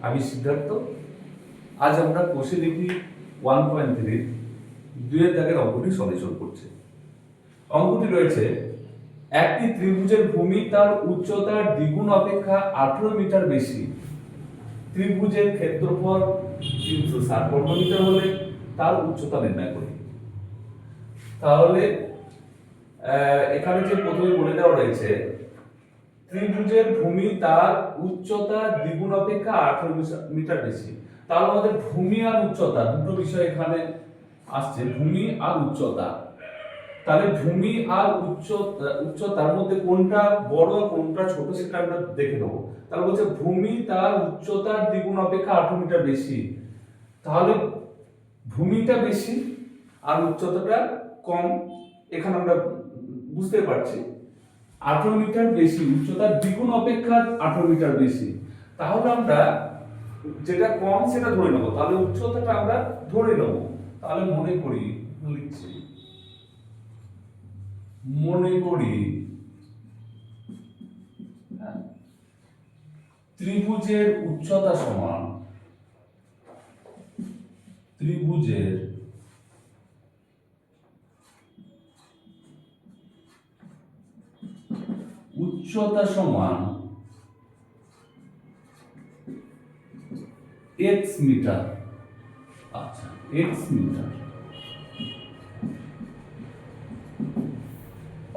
আমি সিদ্ধার্থ। আজ আমরা কোষে লিখি 1.3 দুইয়ের দাগের অঙ্কটি সলিউশন করছি। অঙ্কটি রয়েছে, একটি ত্রিভুজের ভূমি তার উচ্চতার দ্বিগুণ অপেক্ষা 18 মিটার বেশি। ত্রিভুজের ক্ষেত্রফল 360 বর্গমিটার হলে তার উচ্চতা নির্ণয় করি। তাহলে এখানে যে প্রথমে বলে দেওয়া রয়েছে, ত্রিভুজের ভূমি তার উচ্চতা দ্বিগুণ অপেক্ষা 18 মিটার বেশি। তাহলে আমাদের ভূমি আর উচ্চতা দুটো বিষয় এখানে আসছে, ভূমি আর উচ্চতা। তাহলে ভূমি আর উচ্চতার মধ্যে কোনটা বড় আর কোনটা ছোট সেটা আমরা দেখে নেবো। তাহলে বলছে ভূমি তার উচ্চতার দ্বিগুণ অপেক্ষা 18 মিটার বেশি। তাহলে ভূমিটা বেশি আর উচ্চতাটা কম, এখানে আমরা বুঝতে পারছি 18 মিটার বেশি, উচ্চতার দ্বিগুণ অপেক্ষা 18 মিটার বেশি। তাহলে আমরা যেটা কম সেটা ধরে নেব, তাহলে উচ্চতাটা আমরা ধরে নেব। তাহলে মনে করি ত্রিভুজের উচ্চতা সমান x মিটার। আচ্ছা, x মিটার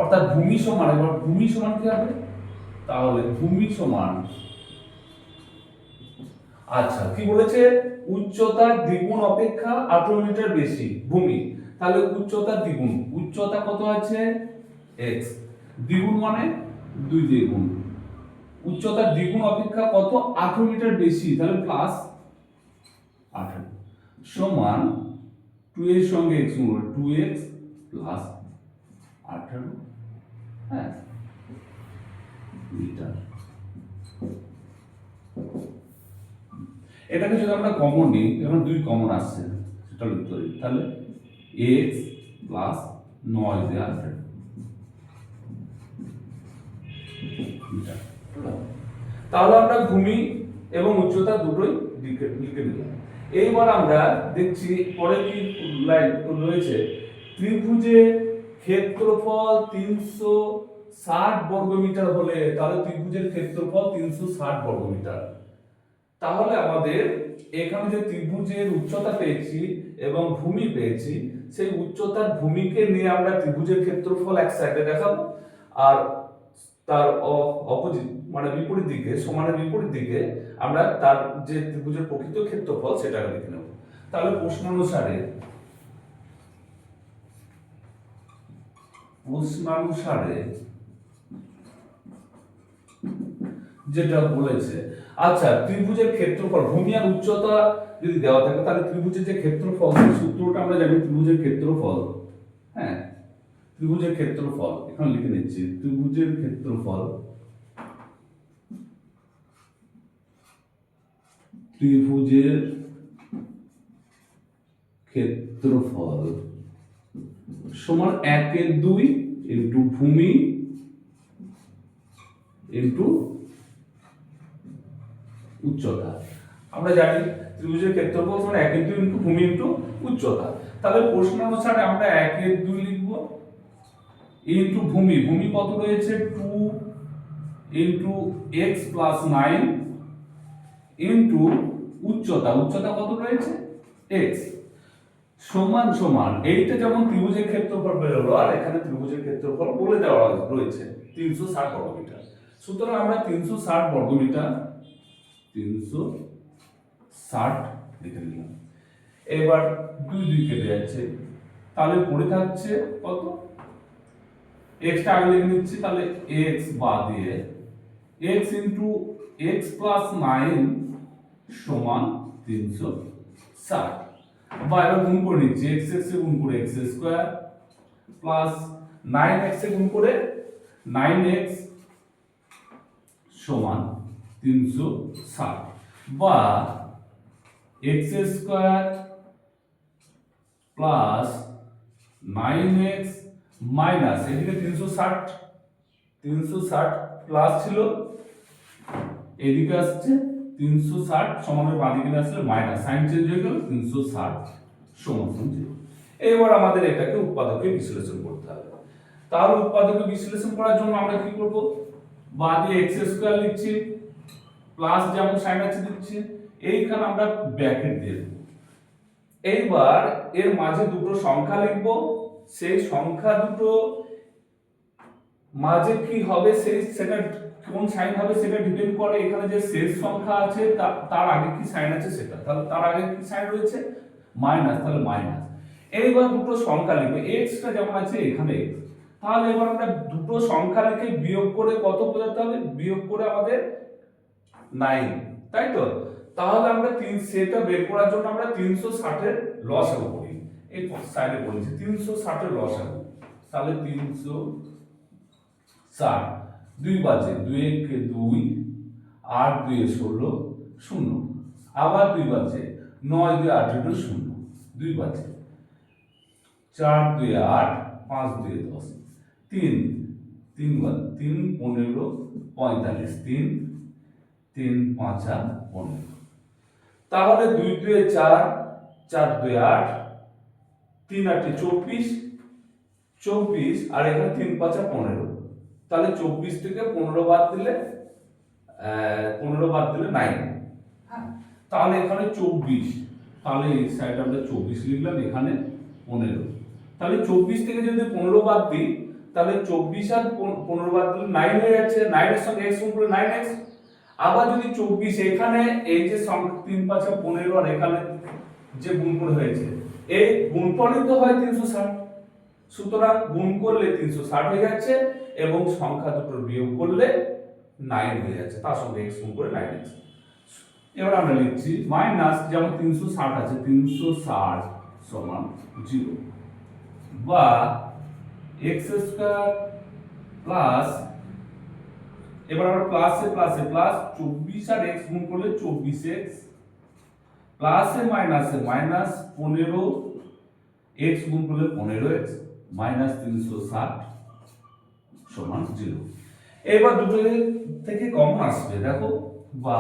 অর্থাৎ ভূমি সমান, এবার ভূমি সমান কি হবে? তাহলে ভূমি সমান, আচ্ছা কি বলেছে, উচ্চতার দ্বিগুণ অপেক্ষা 18 মিটার বেশি ভূমি। তাহলে উচ্চতার দ্বিগুণ, উচ্চতা কত আছে? x, দ্বিগুণ মানে 2 দিয়ে গুণ। উচ্চতার দ্বিগুণ অপেক্ষা কত? 18 মিটার বেশি, তাহলে প্লাস 18 সমান 2 এর সঙ্গে x গুণ, 2x প্লাস 18 হ্যাঁ মিটার। এটাকে যদি আমরা কমন নিই, এখন 2 কমন আসছে, সেটা লিখতে পারি। তাহলে x প্লাস 9 দিয়ে 18 মিটার। তাহলে আমরা ভূমি এবং উচ্চতা দুটোই লিখে নিলাম। এইবার আমরা দেখছি পরে কি লাইন রয়েছে, ত্রিভুজের ক্ষেত্রফল 360 বর্গমিটার হলে, তাহলে ত্রিভুজের ক্ষেত্রফল 360 বর্গমিটার। তাহলে আমাদের এখানে যে ত্রিভুজের উচ্চতা পেয়েছি এবং ভূমি পেয়েছি, সেই উচ্চতার ভূমিকে নিয়ে আমরা ত্রিভুজের ক্ষেত্রফল এক সাইডে দেখাবো, আর তার অপোজিট মানে বিপরীত দিকে, সমানের বিপরীত দিকে আমরা তার যে ত্রিভুজের প্রকৃত ক্ষেত্রফল সেটা লিখে নেব। তাহলে প্রশ্নানুসারে যেটা বলেছে, আচ্ছা ত্রিভুজের ক্ষেত্রফল, ভূমি আর উচ্চতা যদি দেওয়া থাকে, তাহলে ত্রিভুজের যে ক্ষেত্রফল, সেই সূত্রটা আমরা জানি, ত্রিভুজের ক্ষেত্রফল, হ্যাঁ ত্রিভুজের ক্ষেত্রফল এখানে লিখে নিচ্ছি, ত্রিভুজের ক্ষেত্রফল সমান 1/2 ইন্টু ভূমি ইন্টু উচ্চতা। আমরা জানি ত্রিভুজের ক্ষেত্রফল সমান 1/2 ইন্টু ভূমি ইন্টু উচ্চতা। তাহলে প্রশ্ন অনুসারে আমরা 1/2 লিখব ইন্টু ভূমি, ভূমি কত রয়েছে? 2 ইন্টু x প্লাস 9 ইন্টু উচ্চতা, উচ্চতা কত রয়েছে? x সমান সমান, এইটা যেমন ত্রিভুজের ক্ষেত্রফল বেরোলো, আর এখানে ত্রিভুজের ক্ষেত্রফল বলে দেওয়া রয়েছে 360 বর্গমিটার। সুতরাং আমরা 360 বর্গমিটার 360 লিখে দিলাম। এবার 2 2 কেটে যাচ্ছে, তাহলে পড়ে থাকছে কত? x টা আগে লিখে নিচ্ছি, তাহলে x বাদ দিয়ে x ইন্টু x প্লাস 9 সমান 360, বা এবার গুণ করে নিচ্ছি, x x এ গুণ করে x স্কয়ার প্লাস 9x এ গুণ করে 9x সমান 360, বা x square plus 9x minus এদিকে 360 প্লাস ছিল, এদিকে আসছে 360 সমানের বাঁদিকে আসলে মাইনাস, সাইন চেঞ্জ হয়ে গেল, 360 সমান 0। এবার আমাদের এটাকে উৎপাদকে বিশ্লেষণ করতে হবে। তাহলে উৎপাদকে বিশ্লেষণ করার জন্য আমরা কি করব, বাঁদিকে x স্কয়ার লিখছি, প্লাস যেমন সাইন আছে দিচ্ছি, এইখানে আমরা ব্র্যাকেট দিয়ে দেব। এইবার এর মাঝে দুটো সংখ্যা লিখব, সেই সংখ্যা দুটো মাঝে কি হবে সেটা কোন সাইন হবে সেটা ডিপেন্ড করে এখানে যে শেষ সংখ্যা আছে তার আগে কি সাইন আছে সেটা। তাহলে তার আগে কি সাইন রয়েছে, মাইনাস, তাহলে মাইনাস। এইবার দুটো সংখ্যা লিখবে, x টা যেমন আছে এখানে x, তাহলে এবার আমরা দুটো সংখ্যা লিখে বিয়োগ করে কত বোঝাতে হবে, বিয়োগ করে আমাদের 9, তাই তো। তাহলে আমরা সেটা বের করার জন্য আমরা 360 এর লসাগু করি, এই সাইডে বলেছি 360 এর লসাগু। তাহলে 360 দুই বাজে, 2 একে 2, 8 2 এ 16 0, আবার 2 বাজে, 9 2 8 2 0, 2 বাজে, 4 2 8, 5 2 10, 3 3 বাজে, 3 15 45, 3 3 5 15। তাহলে 2 2 4, 4 2 8, 3 8 24, 24 আর এখানে 3 5 15। তাহলে 24 থেকে 15 বাদ দিলে 9। হ্যাঁ, তাহলে এখানে 24, তাহলে এই সাইডে আমরা 24 লিখলাম, এখানে 15। তাহলে 24 থেকে যদি 15 বাদ দিই, তাহলে 24 আর 15 বাদ দিলে 9 হয়ে যাচ্ছে, 9 এর সঙ্গে x গুণ করলে 9x। আবার যদি 24 এখানে এই যে সংখ্যা 3 5 15 আর এখানে যে গুণফল হয়েছে, এই গুণফলই তো হয় 360। সুতরাং গুণ করলে 360 হয়ে যাচ্ছে এবং সংখ্যা দুটোর বিয়োগ করলে 9 হয়ে যাচ্ছে, তার সঙ্গে x গুণ করে 9x। এবার আমরা লিখছি মাইনাস, যেমন 360 আছে, 360 সমান 0, বা x স্কয়ার প্লাস, এবার আমরা প্লাসে প্লাসে প্লাস 24 আর x গুণ করলে 24x, প্লাসে মাইনাসে মাইনাস 15 x গুণ করলে 15x, মাইনাস 360 সমান 0। এবার দুটো থেকে কমন আসবে, দেখো, বা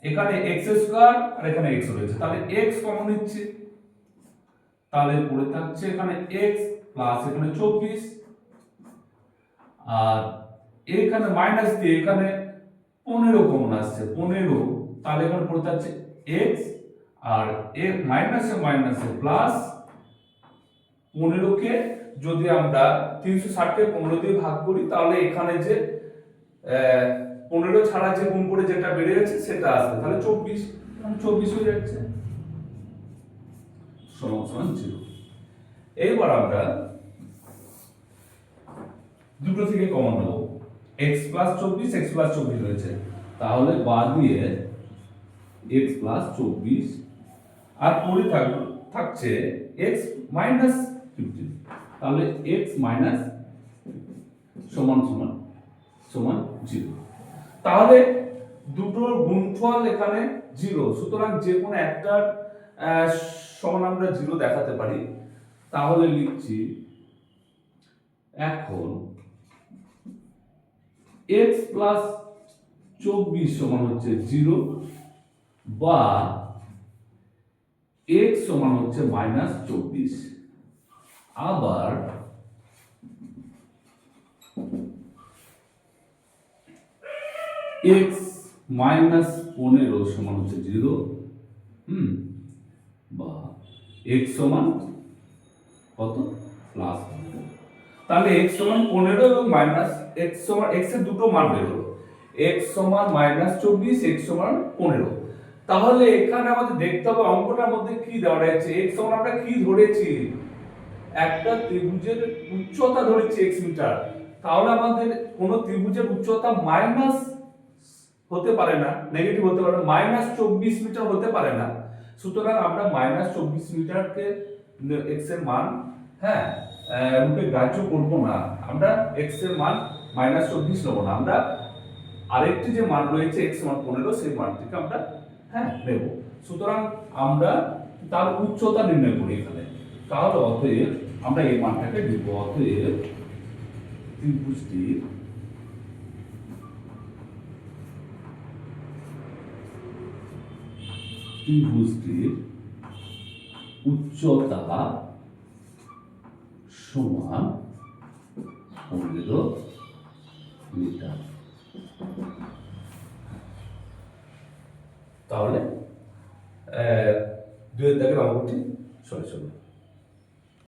এখানে x স্কয়ার আর এখানে x রয়েছে, তাহলে x কমন নিচ্ছে, তাহলে পড়ে থাকছে এখানে x প্লাস এখানে 24, আর এখানে মাইনাস দিয়ে এখানে 15 কমন আসছে, 15, তাহলে এখানে পড়ে থাকছে x আর মাইনাসে মাইনাসে প্লাস 15 কে যদি আমরা 360 কে 15 দিয়ে ভাগ করি, তাহলে এখানে যে 15 ছাড়া যে গুণ করে যেটা বেড়ে গেছে সেটা আসবে, তাহলে 24 হয়ে যাচ্ছে, সমান 0। এইবার আমরা দুটো থেকে কমন নেব, x প্লাস 24, x প্লাস 24 রয়েছে, তাহলে বাদ দিয়ে x প্লাস 24 আর পরে থাকছে x মাইনাস 15, তাহলে x মাইনাস সমান 0। তাহলে দুটোর গুণফল এখানে 0, সুতরাং যে কোনো একটার সমান আমরা 0 দেখাতে পারি। তাহলে লিখছি এখন x প্লাস 24 সমান হচ্ছে 0, বা x সমান হচ্ছে মাইনাস 24, আবার x মাইনাস 15 সমান হচ্ছে 0, বা x সমান কত, প্লাস। তাহলে x সমান 15 এবং মাইনাস x সমান, x এর দুটো মান বের হলো, x সমান মাইনাস 24, x সমান 15। তাহলে এখানে আমাদের দেখতে হবে অঙ্কটার মধ্যে কি দেওয়া রয়েছে, x সমান আমরা কি ধরেছি, একটা ত্রিভুজের উচ্চতা ধরেছি x মিটার। তাহলে আমাদের কোন ত্রিভুজের উচ্চতা মাইনাস হতে পারে না, নেগেটিভ হতে পারে, মাইনাস 24 মিটার হতে পারে না। সুতরাং আমরা মাইনাস 24 মিটারকে x এর মান রূপে গ্রাহ্য করব না, আমরা x এর মান মাইনাস 24 নেব না, আমরা আরেকটি যে মান রয়েছে x সমান 15 সেই মানটিকে আমরা নেব। সুতরাং আমরা তার উচ্চতা নির্ণয় করি এখানে। তাহলে অতএব আমরা এই মানটাকে দিব, অতএব ত্রিভুজটির ত্রিভুজটির উচ্চতা সমান 15 মিটার। তাহলে 2 এর দাগের অঙ্কটি সলিউশন।